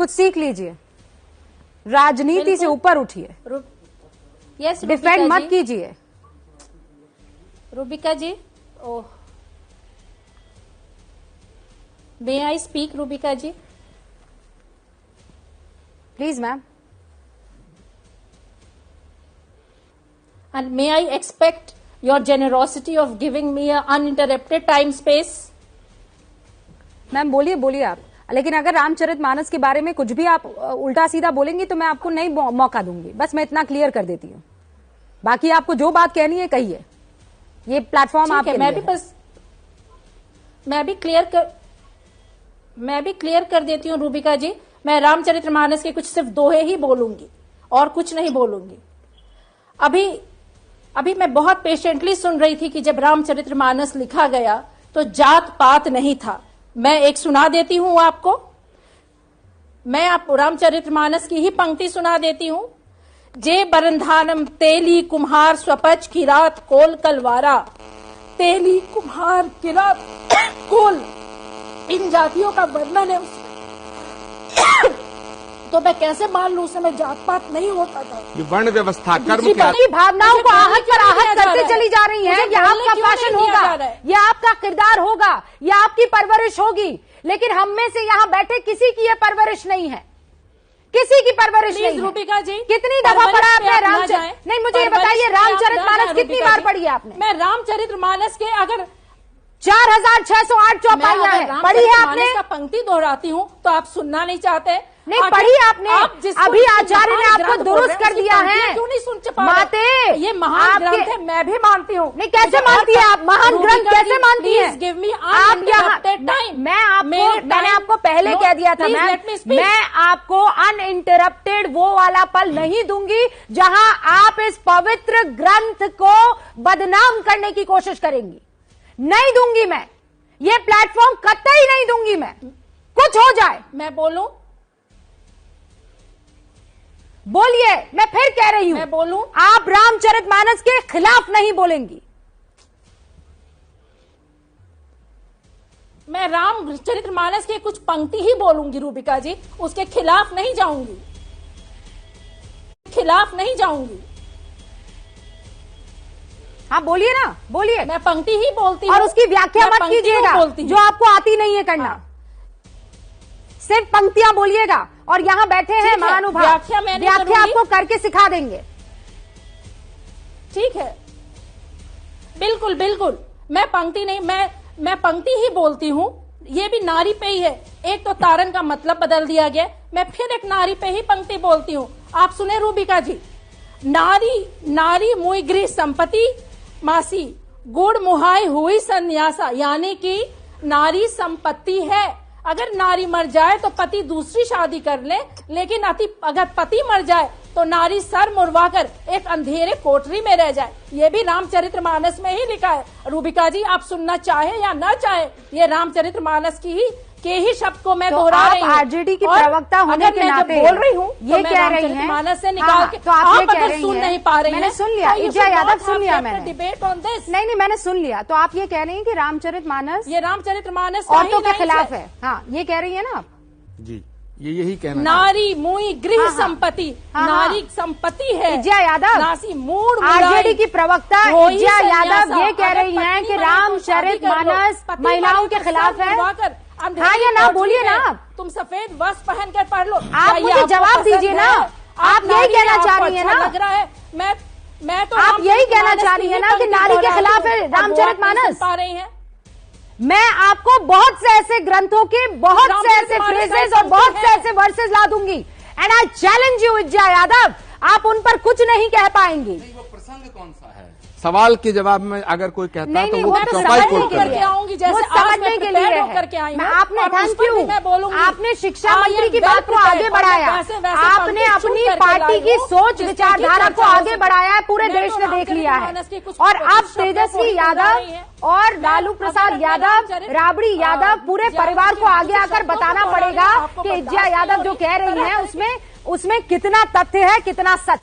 कुछ सीख लीजिए, राजनीति से ऊपर उठिए, यस डिफेंड मत कीजिए। Rubika ji, oh, may I speak Rubika ji? Please ma'am. And may I expect your generosity of giving me a uninterrupted time space? Ma'am बोलिए बोलिए आप, लेकिन अगर रामचरितमानस के बारे में कुछ भी आप उल्टा सीधा बोलेंगी तो मैं आपको नहीं मौका दूंगी। बस मैं इतना क्लियर कर देती हूँ, बाकी आपको जो बात कहनी है कहिए, ये प्लेटफॉर्म आपके लिए है। मैं भी क्लियर कर देती हूँ रूबिका जी। मैं रामचरितमानस के कुछ सिर्फ दोहे ही बोलूंगी और कुछ नहीं बोलूंगी। अभी मैं बहुत पेशेंटली सुन रही थी कि जब रामचरितमानस लिखा गया तो जात पात नहीं था। मैं एक सुना देती हूं आपको, मैं आप रामचरितमानस की ही पंक्ति सुना देती हूं। जे बरंधानम तेली कुम्हार स्वपच किरात कोल कलवारा। तेली कुम्हार किरात कोल, इन जातियों का वर्णन है उसमें। तो मैं कैसे मान लूं, उस समय जात पात नहीं होता था। ये वर्ण व्यवस्था कर्म की भावनाओं को आहत पर आहत करते चली जा रही है। ये आपका फैशन होगा, ये आपका किरदार होगा, ये आपकी परवरिश होगी, लेकिन हम में से यहाँ बैठे किसी की ये परवरिश नहीं है, किसी की परवरिश नहीं। रूबिका जी, कितनी दफा पढ़ा आपने रामचरित? नहीं, मुझे ये बताइए, रामचरितमानस कितनी बार पढ़ी आपने? मैं रामचरितमानस के अगर 4608 चौपाइयां हैं, पढ़ी है आपने? का पंक्ति दोहराती हूँ तो आप सुनना नहीं चाहते? नहीं पढ़ी आपने? अभी आचार्य ने आपको दुरुस्त कर दिया है। क्यों नहीं सुन माते, ये महान ग्रंथ है, मैं भी मानती हूँ। नहीं, कैसे मानती है आप? महान ग्रंथ कैसे मानती है? गिव मी आप यहाँ, मैंने आपको पहले कह दिया था मैम, मैं आपको अनइंटरप्टेड वो वाला पल नहीं दूंगी जहां आप इस पवित्र ग्रंथ को बदनाम करने की कोशिश करेंगी। नहीं दूंगी मैं, ये प्लेटफॉर्म कतई नहीं दूंगी मैं। कुछ हो जाए। मैं बोलूं? बोलिए, मैं फिर कह रही हूं, मैं बोलूं? आप रामचरितमानस के खिलाफ नहीं बोलेंगी। मैं रामचरितमानस के कुछ पंक्ति ही बोलूंगी रूबिका जी, उसके खिलाफ नहीं जाऊंगी, खिलाफ नहीं जाऊंगी। हाँ बोलिए ना, बोलिए। मैं पंक्ति ही बोलती हूँ और उसकी व्याख्या मत कीजिएगा जो आपको आती नहीं है करना। हाँ। सिर्फ पंक्तियां बोलिएगा, और यहाँ बैठे हैं महानुभाव, व्याख्या आपको करके सिखा देंगे। ठीक है, बिल्कुल बिल्कुल। मैं पंक्ति नहीं, मैं पंक्ति ही बोलती हूँ। ये भी नारी पे ही है। एक तो तारन का मतलब बदल दिया गया, मैं फिर एक नारी पे ही पंक्ति बोलती हूँ। आप सुने रूबिका जी, नारी नारी मुई गृह संपत्ति मासी गुड़ मुहाई हुई संन्यासा, यानी कि नारी संपत्ति है। अगर नारी मर जाए तो पति दूसरी शादी कर ले, लेकिन अगर पति मर जाए तो नारी सर मुड़वा कर एक अंधेरे कोठरी में रह जाए। ये भी रामचरितमानस में ही लिखा है। रूबिका जी, आप सुनना चाहे या ना चाहे, ये रामचरितमानस के ही शब्द को मैं दोहरा रही हूँ। आरजेडी की प्रवक्ता होने के नाते बोल रही हूँ, ये कह रही हैं, मानस से निकाल के तो आप अगर सुन नहीं पा रही हैं, मैंने सुन लिया, इज्जा यादव सुन लिया मैंने। डिबेट ऑन दिस, नहीं, मैंने सुन लिया। तो आप ये कह रही हैं कि रामचरितमानस ये रामचरितमानस औरतों के खिलाफ है? हाँ, ये कह रही है ना आप? जी, ये यही कहना। नारी मुई गृह संपत्ति, नारी संपत्ति है। इज्जा यादव, नासी मूड, आरजेडी की प्रवक्ता इज्जा यादव ये कह रही हैं कि रामचरितमानस महिलाओं के खिलाफ है। हाँ या ना बोलिए ना आप। तुम सफेद वस्त्र पहन कर पढ़ लो। आप मुझे जवाब दीजिए ना। आप यही कहना चाह रही है ना? लग रहा है मैं तो आप यही कहना चाह रही है ना कि नारी के खिलाफ है रामचरितमानस? पा रही हैं। मैं आपको बहुत से ऐसे ग्रंथों के बहुत से ऐसे फ्रेजेस और बहुत से ऐसे वर्सेस ला दूंगी, and I challenge you Itza Yadav, आप उन पर कुछ नहीं कह पाएंगी। वो प्रसंग कौन सा है? सवाल के जवाब में अगर कोई कहता है तो वो चौपाई खोल करके आऊंगी, जैसे समझने के लिए करके आई हूँ। आपने थैंक यू, आपने शिक्षा मंत्री की बात को आगे बढ़ाया, आपने अपनी पार्टी की सोच विचारधारा को आगे बढ़ाया है, पूरे देश ने देख लिया है। और अब तेजस्वी यादव और लालू प्रसाद यादव, राबड़ी यादव, पूरे परिवार को आगे आकर बताना पड़ेगा कि इज्जा यादव जो कह रही है उसमें कितना तथ्य है, कितना सच।